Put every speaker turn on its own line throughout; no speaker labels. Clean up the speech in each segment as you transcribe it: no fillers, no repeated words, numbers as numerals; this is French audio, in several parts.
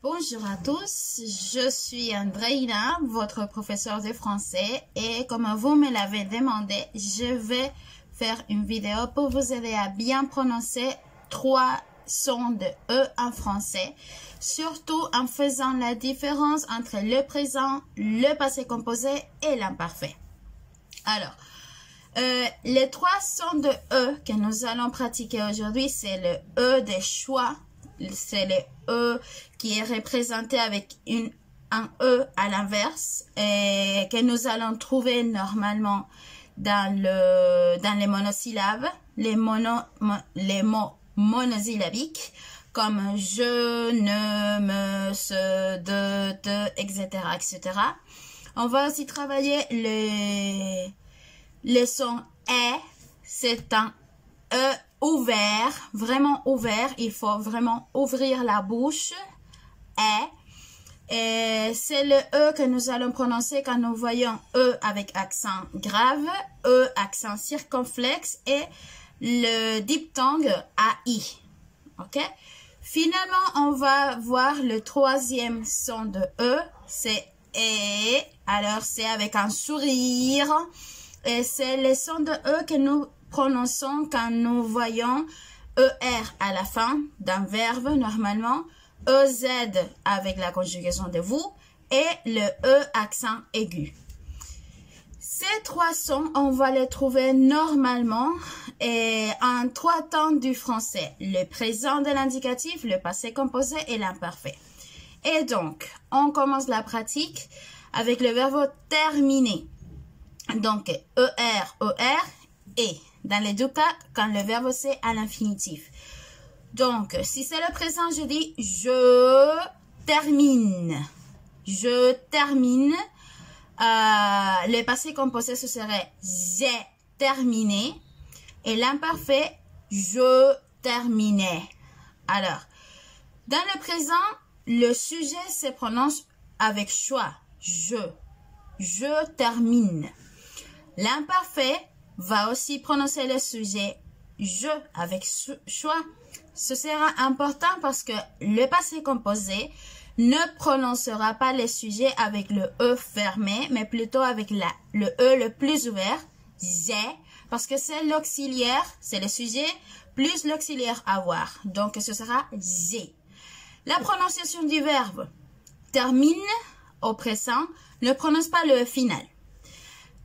Bonjour à tous, je suis Andreina, votre professeur de français et comme vous me l'avez demandé, je vais faire une vidéo pour vous aider à bien prononcer 3 sons de E en français, surtout en faisant la différence entre le présent, le passé composé et l'imparfait. Alors, les 3 sons de E que nous allons pratiquer aujourd'hui, c'est le E de choix. C'est le E qui est représenté avec un E à l'inverse et que nous allons trouver normalement dans les monosyllabes, les mots monosyllabiques comme je, ne, me, se, de, te, etc., etc. On va aussi travailler les sons E, c'est un E ouvert, vraiment ouvert, il faut vraiment ouvrir la bouche, et c'est le E que nous allons prononcer quand nous voyons E avec accent grave, E accent circonflexe et le diphtongue AI, ok? Finalement, on va voir le 3e son de E, c'est E, alors c'est avec un sourire, et c'est le son de E que nous prononçons quand nous voyons ER à la fin d'un verbe normalement, EZ avec la conjugaison de vous et le E accent aigu. Ces 3 sons, on va les trouver normalement en 3 temps du français, le présent de l'indicatif, le passé composé et l'imparfait. Et donc, on commence la pratique avec le verbe terminer. Donc, ER, et. Dans les 2 cas, quand le verbe c'est à l'infinitif. Donc, si c'est le présent, je dis je termine. Je termine. Le passé composé, ce serait j'ai terminé. Et l'imparfait, je terminais. Alors, dans le présent, le sujet se prononce avec choix. Je termine. L'imparfait va aussi prononcer le sujet je avec choix. Ce sera important parce que le passé composé ne prononcera pas le sujet avec le E fermé, mais plutôt avec le E le plus ouvert, j'ai, parce que c'est l'auxiliaire, c'est le sujet, plus l'auxiliaire avoir. Donc ce sera j'ai. La prononciation du verbe termine au présent ne prononce pas le E final.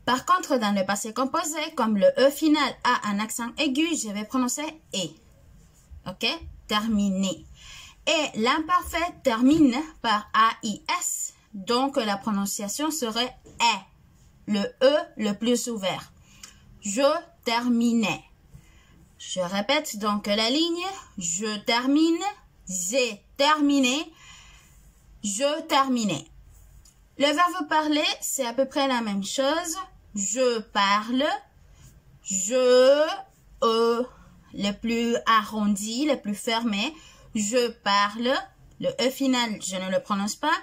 Par contre, dans le passé composé, comme le E final a un accent aigu, je vais prononcer « et ». Ok? Terminé. Et l'imparfait termine par AIS. Donc, la prononciation serait « est ». Le E le plus ouvert. Je terminais. Je répète donc la ligne. Je termine. J'ai terminé. Je terminais. Le verbe parler, c'est à peu près la même chose. Je parle, le plus arrondi, le plus fermé, je parle, le E final, je ne le prononce pas.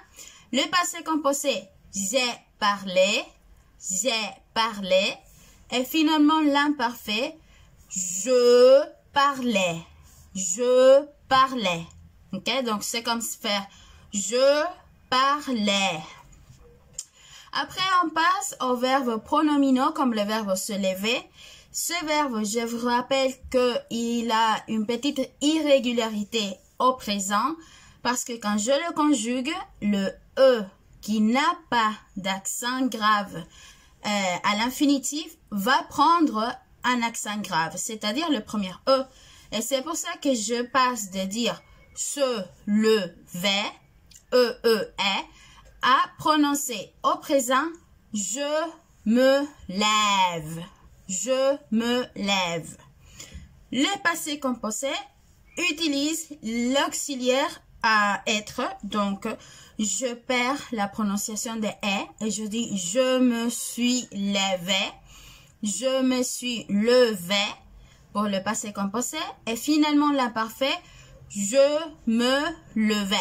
Le passé composé, j'ai parlé, et finalement l'imparfait, je parlais. Ok, donc c'est comme faire je parlais. Après, on passe au verbe pronominaux comme le verbe se lever. Ce verbe, je vous rappelle qu'il a une petite irrégularité au présent parce que quand je le conjugue, le E qui n'a pas d'accent grave à l'infinitif va prendre un accent grave, c'est-à-dire le premier E. Et c'est pour ça que je passe de dire se levait, à prononcer au présent, je me lève. Je me lève. Le passé composé utilise l'auxiliaire à être. Donc, je perds la prononciation de « et je dis « je me suis levé ». Je me suis levé pour le passé composé. Et finalement, l'imparfait, je me levais.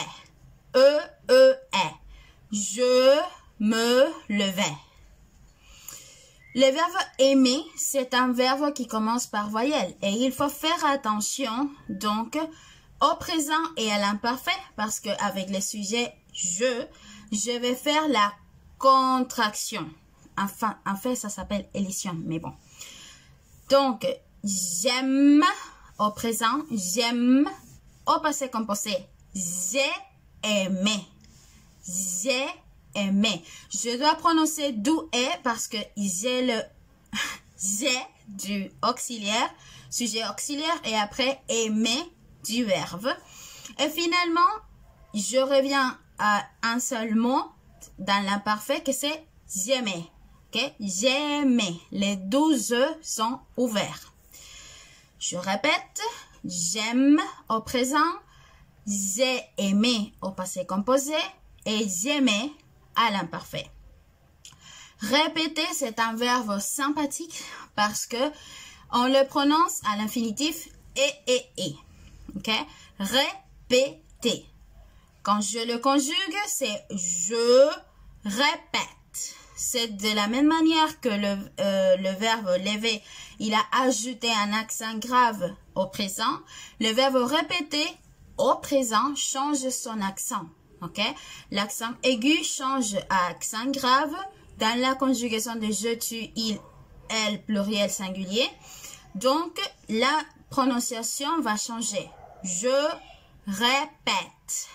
Je me levais. Le verbe aimer, c'est un verbe qui commence par voyelle et il faut faire attention. Donc, au présent et à l'imparfait parce que avec le sujet je vais faire la contraction. Enfin, en fait, ça s'appelle élision, mais bon. Donc, j'aime au présent, j'aime au passé composé. J'ai aimé. J'ai aimé. Je dois prononcer d'où est parce que j'ai le j'ai du auxiliaire, sujet auxiliaire et après aimer du verbe. Et finalement, je reviens à un seul mot dans l'imparfait que c'est j'aimais. Okay? J'aimais. Les 12 sont ouverts. Je répète, j'aime au présent, j'ai aimé au passé composé et j'aimais à l'imparfait. Répéter, c'est un verbe sympathique parce que on le prononce à l'infinitif et. Ok? Répéter. Quand je le conjugue, c'est je répète. C'est de la même manière que le verbe lever, il a ajouté un accent grave au présent. Le verbe répéter au présent change son accent. Ok? L'accent aigu change à accent grave dans la conjugaison de je, tu, il, elle, pluriel singulier. Donc, la prononciation va changer. Je répète.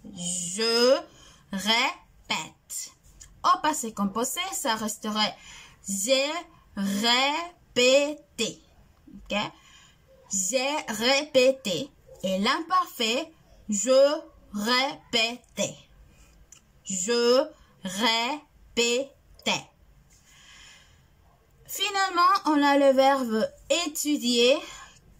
Je répète. Au passé composé, ça resterait j'ai répété. Ok? J'ai répété. Et l'imparfait, je répétais. Je répétais. Finalement, on a le verbe étudier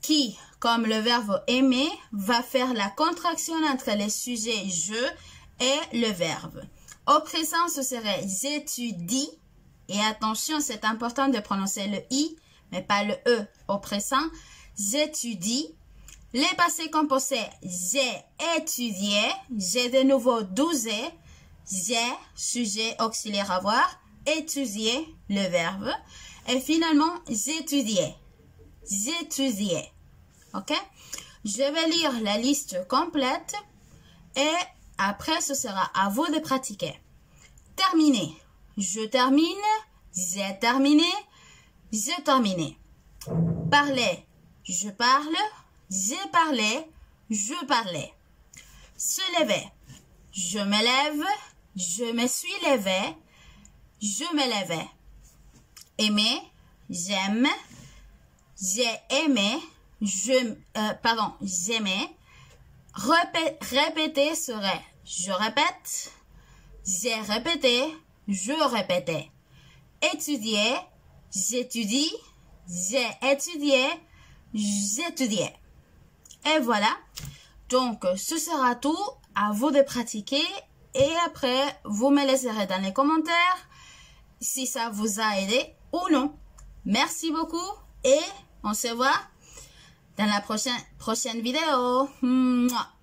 qui, comme le verbe aimer, va faire la contraction entre les sujets je et le verbe. Au présent, ce serait j'étudie. Et attention, c'est important de prononcer le i, mais pas le e. Au présent, j'étudie. Les passés composés, j'ai étudié. J'ai de nouveau 12. J'ai, sujet auxiliaire avoir. Étudier, le verbe. Et finalement, j'étudiais. J'étudiais. Ok? Je vais lire la liste complète. Et après, ce sera à vous de pratiquer. Terminé. Je termine. J'ai terminé. J'ai terminé. Parler. Je parle. J'ai parlé. Je parlais. Se lever. Je me lève. Je me suis levé. Je me levais. Aimer. J'aime. J'ai aimé. J'aimais. Répéter serait je répète. J'ai répété. Je répétais. Étudier. J'étudie. J'ai étudié. J'étudiais. Et voilà. Donc, ce sera tout. À vous de pratiquer. Et après, vous me laisserez dans les commentaires si ça vous a aidé ou non. Merci beaucoup. Et on se voit dans la prochaine vidéo. Mouah.